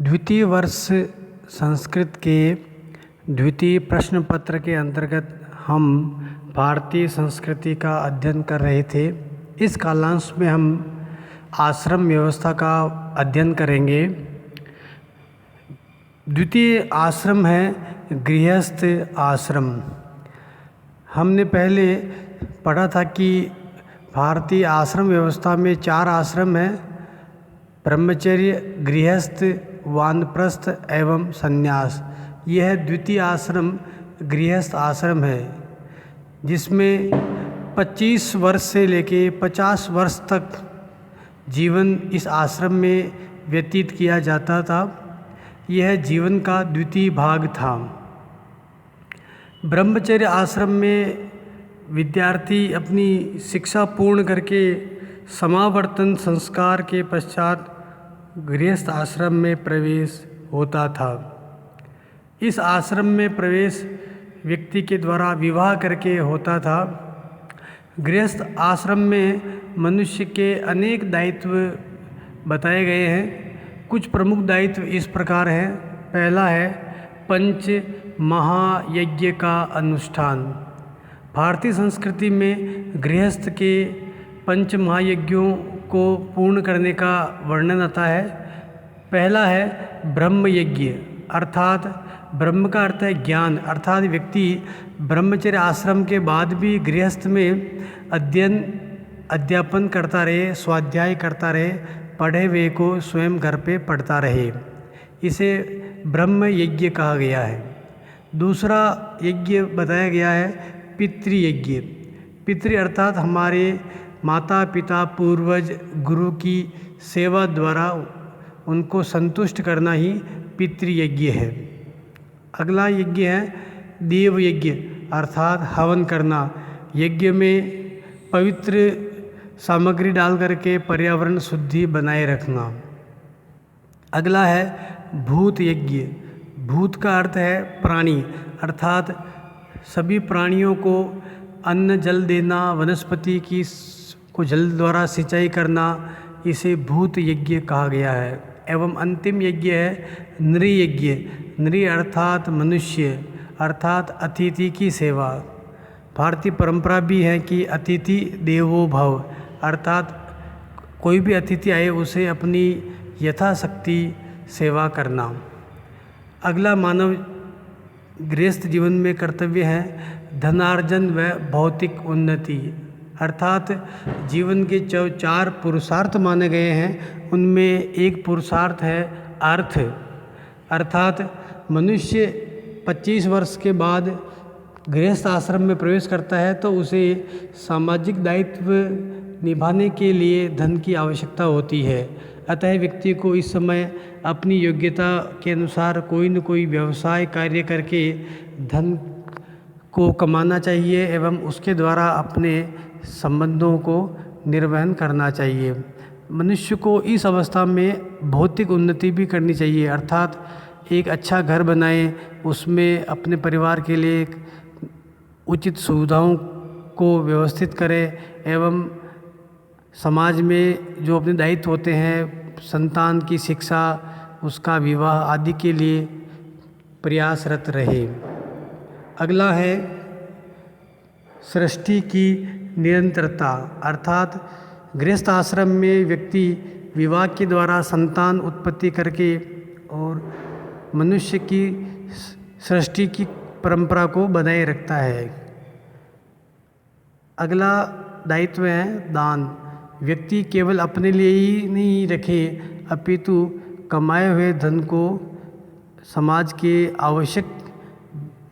द्वितीय वर्ष संस्कृत के द्वितीय प्रश्न पत्र के अंतर्गत हम भारतीय संस्कृति का अध्ययन कर रहे थे। इस कालांश में हम आश्रम व्यवस्था का अध्ययन करेंगे। द्वितीय आश्रम है गृहस्थ आश्रम। हमने पहले पढ़ा था कि भारतीय आश्रम व्यवस्था में 4 आश्रम हैं: ब्रह्मचर्य, गृहस्थ, वानप्रस्थ एवं संन्यास। यह द्वितीय आश्रम गृहस्थ आश्रम है, जिसमें 25 वर्ष से लेके 50 वर्ष तक जीवन इस आश्रम में व्यतीत किया जाता था। यह जीवन का द्वितीय भाग था। ब्रह्मचर्य आश्रम में विद्यार्थी अपनी शिक्षा पूर्ण करके समावर्तन संस्कार के पश्चात गृहस्थ आश्रम में प्रवेश होता था। इस आश्रम में प्रवेश व्यक्ति के द्वारा विवाह करके होता था। गृहस्थ आश्रम में मनुष्य के अनेक दायित्व बताए गए हैं। कुछ प्रमुख दायित्व इस प्रकार हैं। पहला है पंच महायज्ञ का अनुष्ठान। भारतीय संस्कृति में गृहस्थ के पंच महायज्ञों को पूर्ण करने का वर्णन आता है। पहला है ब्रह्म यज्ञ, अर्थात ब्रह्म का अर्थ है ज्ञान, अर्थात व्यक्ति ब्रह्मचर्य आश्रम के बाद भी गृहस्थ में अध्यापन करता रहे, स्वाध्याय करता रहे, पढ़े हुए को स्वयं घर पे पढ़ता रहे। इसे ब्रह्म यज्ञ कहा गया है। दूसरा यज्ञ बताया गया है पितृयज्ञ। पितृ अर्थात हमारे माता पिता पूर्वज गुरु की सेवा द्वारा उनको संतुष्ट करना ही पितृयज्ञ है। अगला यज्ञ है देव यज्ञ, अर्थात हवन करना। यज्ञ में पवित्र सामग्री डाल करके पर्यावरण शुद्धि बनाए रखना। अगला है भूत यज्ञ। भूत का अर्थ है प्राणी, अर्थात सभी प्राणियों को अन्न जल देना, वनस्पति की को जल द्वारा सिंचाई करना, इसे भूत यज्ञ कहा गया है। एवं अंतिम यज्ञ है नृयज्ञ। नृ अर्थात मनुष्य, अर्थात अतिथि की सेवा। भारतीय परंपरा भी है कि अतिथि देवो भव, अर्थात कोई भी अतिथि आए उसे अपनी यथाशक्ति सेवा करना। अगला मानव गृहस्थ जीवन में कर्तव्य है धनार्जन व भौतिक उन्नति, अर्थात जीवन के 4 पुरुषार्थ माने गए हैं। उनमें एक पुरुषार्थ है अर्थ, अर्थात मनुष्य 25 वर्ष के बाद गृहस्थ आश्रम में प्रवेश करता है तो उसे सामाजिक दायित्व निभाने के लिए धन की आवश्यकता होती है। अतः व्यक्ति को इस समय अपनी योग्यता के अनुसार कोई न कोई व्यवसाय कार्य करके धन को कमाना चाहिए एवं उसके द्वारा अपने संबंधों को निर्वहन करना चाहिए। मनुष्य को इस अवस्था में भौतिक उन्नति भी करनी चाहिए, अर्थात एक अच्छा घर बनाए, उसमें अपने परिवार के लिए उचित सुविधाओं को व्यवस्थित करे एवं समाज में जो अपने दायित्व होते हैं, संतान की शिक्षा, उसका विवाह आदि के लिए प्रयासरत रहे। अगला है सृष्टि की निरंतरता, अर्थात गृहस्थ आश्रम में व्यक्ति विवाह के द्वारा संतान उत्पत्ति करके और मनुष्य की सृष्टि की परंपरा को बनाए रखता है। अगला दायित्व है दान। व्यक्ति केवल अपने लिए ही नहीं रखे अपितु कमाए हुए धन को समाज के आवश्यक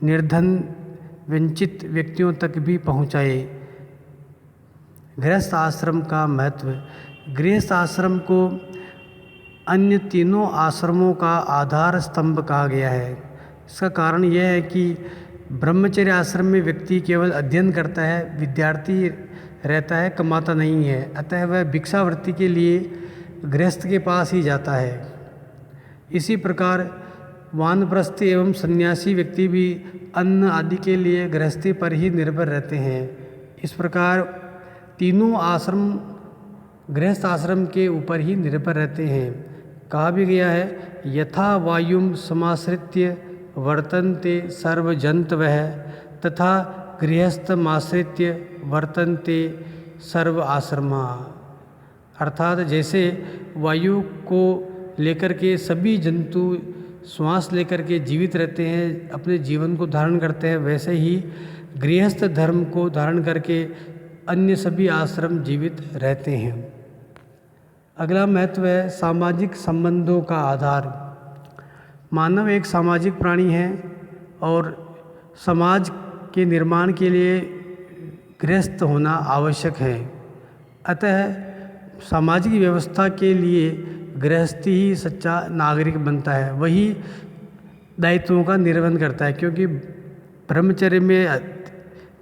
निर्धन वंचित व्यक्तियों तक भी पहुँचाए। गृहस्थ आश्रम का महत्व। गृहस्थ आश्रम को अन्य तीनों आश्रमों का आधार स्तंभ कहा गया है। इसका कारण यह है कि ब्रह्मचर्य आश्रम में व्यक्ति केवल अध्ययन करता है, विद्यार्थी रहता है, कमाता नहीं है। अतः वह भिक्षावृत्ति के लिए गृहस्थ के पास ही जाता है। इसी प्रकार वानप्रस्थ एवं सन्यासी व्यक्ति भी अन्न आदि के लिए गृहस्थी पर ही निर्भर रहते हैं। इस प्रकार तीनों आश्रम गृहस्थ आश्रम के ऊपर ही निर्भर रहते हैं। कहा भी गया है, यथा वायुम समाश्रित्य वर्तन्ते सर्वजन्तवः तथा गृहस्थमाश्रित्य वर्तन्ते सर्व आश्रमा। अर्थात जैसे वायु को लेकर के सभी जंतु श्वास लेकर के जीवित रहते हैं, अपने जीवन को धारण करते हैं, वैसे ही गृहस्थ धर्म को धारण करके अन्य सभी आश्रम जीवित रहते हैं। अगला महत्व है सामाजिक संबंधों का आधार। मानव एक सामाजिक प्राणी है और समाज के निर्माण के लिए गृहस्थ होना आवश्यक है। अतः सामाजिक व्यवस्था के लिए गृहस्थी ही सच्चा नागरिक बनता है, वही दायित्वों का निर्वहन करता है, क्योंकि ब्रह्मचर्य में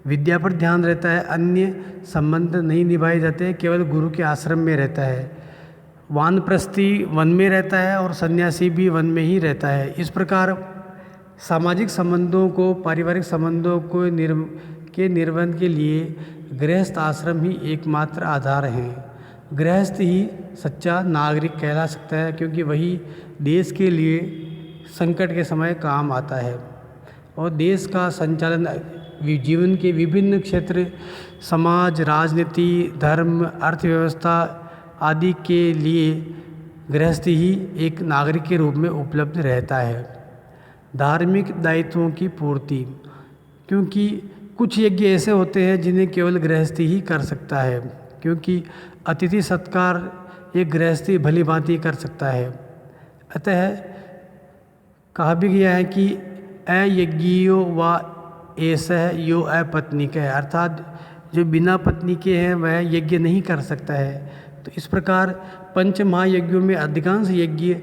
विद्या पर ध्यान रहता है, अन्य संबंध नहीं निभाए जाते, केवल गुरु के आश्रम में रहता है। वानप्रस्थी वन में रहता है और सन्यासी भी वन में ही रहता है। इस प्रकार सामाजिक संबंधों को, पारिवारिक संबंधों को निर्वहन के लिए गृहस्थ आश्रम ही एकमात्र आधार हैं। गृहस्थ ही सच्चा नागरिक कहला सकता है, क्योंकि वही देश के लिए संकट के समय काम आता है और देश का संचालन, जीवन के विभिन्न क्षेत्र, समाज, राजनीति, धर्म, अर्थव्यवस्था आदि के लिए गृहस्थ ही एक नागरिक के रूप में उपलब्ध रहता है। धार्मिक दायित्वों की पूर्ति, क्योंकि कुछ यज्ञ ऐसे होते हैं जिन्हें केवल गृहस्थी ही कर सकता है, क्योंकि अतिथि सत्कार एक गृहस्थी भली भांति कर सकता है। अतः कहा भी गया है कि अयज्ञियो व एसह यो अपत्नी के, अर्थात जो बिना पत्नी के हैं वह यज्ञ नहीं कर सकता है। तो इस प्रकार पंच महायज्ञों में अधिकांश यज्ञ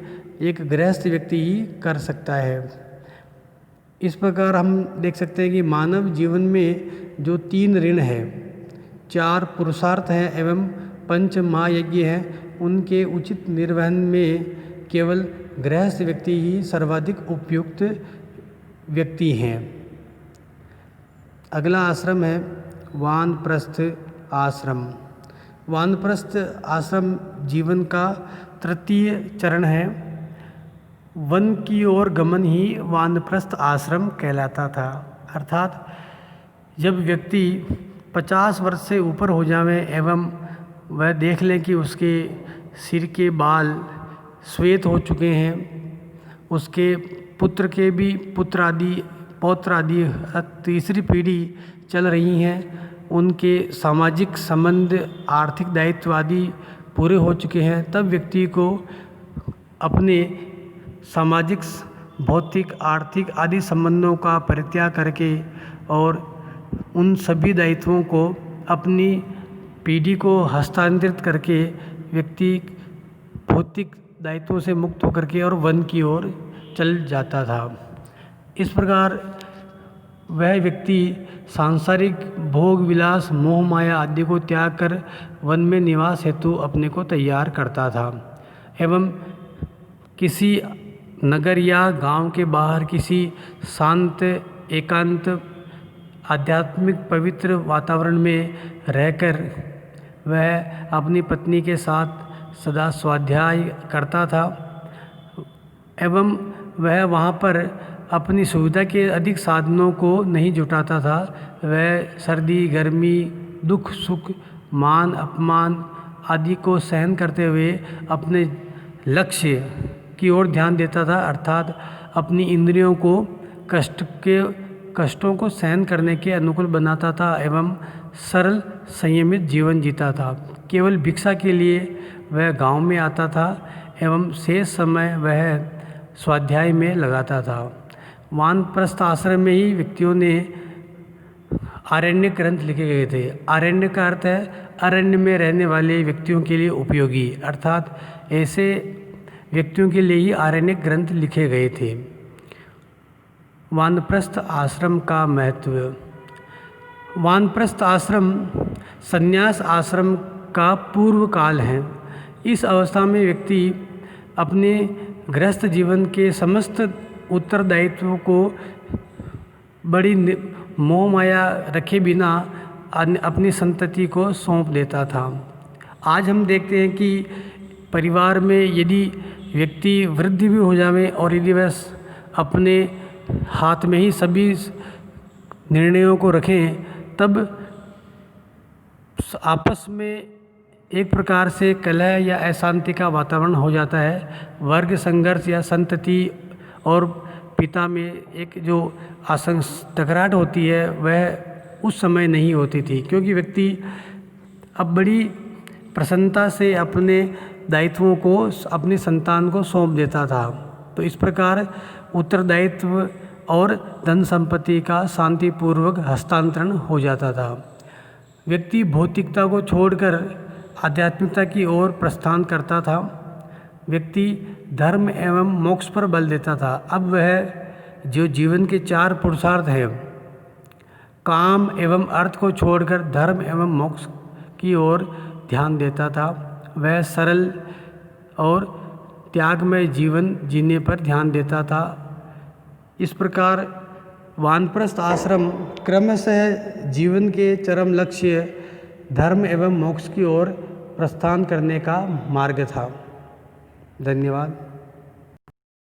एक गृहस्थ व्यक्ति ही कर सकता है। इस प्रकार हम देख सकते हैं कि मानव जीवन में जो 3 ऋण है, 4 पुरुषार्थ हैं एवं 5 महायज्ञ हैं, उनके उचित निर्वहन में केवल गृहस्थ व्यक्ति ही सर्वाधिक उपयुक्त व्यक्ति हैं। अगला आश्रम है वानप्रस्थ आश्रम। वानप्रस्थ आश्रम जीवन का तृतीय चरण है। वन की ओर गमन ही वानप्रस्थ आश्रम कहलाता था। अर्थात जब व्यक्ति 50 वर्ष से ऊपर हो जावे एवं वह देख लें कि उसके सिर के बाल श्वेत हो चुके हैं, उसके पुत्र के भी पौत्र आदि तीसरी पीढ़ी चल रही हैं, उनके सामाजिक संबंध, आर्थिक दायित्व आदि पूरे हो चुके हैं, तब व्यक्ति को अपने सामाजिक, भौतिक, आर्थिक आदि संबंधों का परित्याग करके और उन सभी दायित्वों को अपनी पीढ़ी को हस्तांतरित करके व्यक्ति भौतिक दायित्वों से मुक्त होकर के और वन की ओर चल जाता था। इस प्रकार वह व्यक्ति सांसारिक भोग विलास, मोह माया आदि को त्याग कर वन में निवास हेतु अपने को तैयार करता था एवं किसी नगर या गांव के बाहर किसी शांत, एकांत, आध्यात्मिक पवित्र वातावरण में रहकर वह अपनी पत्नी के साथ सदा स्वाध्याय करता था एवं वह वहाँ पर अपनी सुविधा के अधिक साधनों को नहीं जुटाता था। वह सर्दी, गर्मी, दुख, सुख, मान, अपमान आदि को सहन करते हुए अपने लक्ष्य की ओर ध्यान देता था, अर्थात अपनी इंद्रियों को कष्टों को सहन करने के अनुकूल बनाता था एवं सरल संयमित जीवन जीता था। केवल भिक्षा के लिए वह गांव में आता था एवं शेष समय वह स्वाध्याय में लगाता था। वानप्रस्थ आश्रम में ही व्यक्तियों ने आरण्य ग्रंथ लिखे गए थे। आरण्य का अर्थ है अरण्य में रहने वाले व्यक्तियों के लिए उपयोगी, अर्थात ऐसे व्यक्तियों के लिए ही आरण्य ग्रंथ लिखे गए थे। वानप्रस्थ आश्रम का महत्व। वानप्रस्थ आश्रम संन्यास आश्रम का पूर्व काल है। इस अवस्था में व्यक्ति अपने गृहस्थ जीवन के समस्त उत्तरदायित्वों को बड़ी मोह माया रखे बिना अपनी संतति को सौंप देता था। आज हम देखते हैं कि परिवार में यदि व्यक्ति वृद्ध भी हो जावे और यदि वह अपने हाथ में ही सभी निर्णयों को रखें, तब आपस में एक प्रकार से कलह या अशांति का वातावरण हो जाता है। वर्ग संघर्ष या संतति और पिता में एक जो टकराहट होती है वह उस समय नहीं होती थी, क्योंकि व्यक्ति अब बड़ी प्रसन्नता से अपने दायित्वों को अपनी संतान को सौंप देता था। तो इस प्रकार उत्तरदायित्व और धन संपत्ति का शांतिपूर्वक हस्तांतरण हो जाता था। व्यक्ति भौतिकता को छोड़कर आध्यात्मिकता की ओर प्रस्थान करता था। व्यक्ति धर्म एवं मोक्ष पर बल देता था। अब वह जो जीवन के 4 पुरुषार्थ हैं, काम एवं अर्थ को छोड़कर धर्म एवं मोक्ष की ओर ध्यान देता था। वह सरल और त्यागमय जीवन जीने पर ध्यान देता था। इस प्रकार वानप्रस्थ आश्रम क्रमशः जीवन के चरम लक्ष्य धर्म एवं मोक्ष की ओर प्रस्थान करने का मार्ग था। धन्यवाद।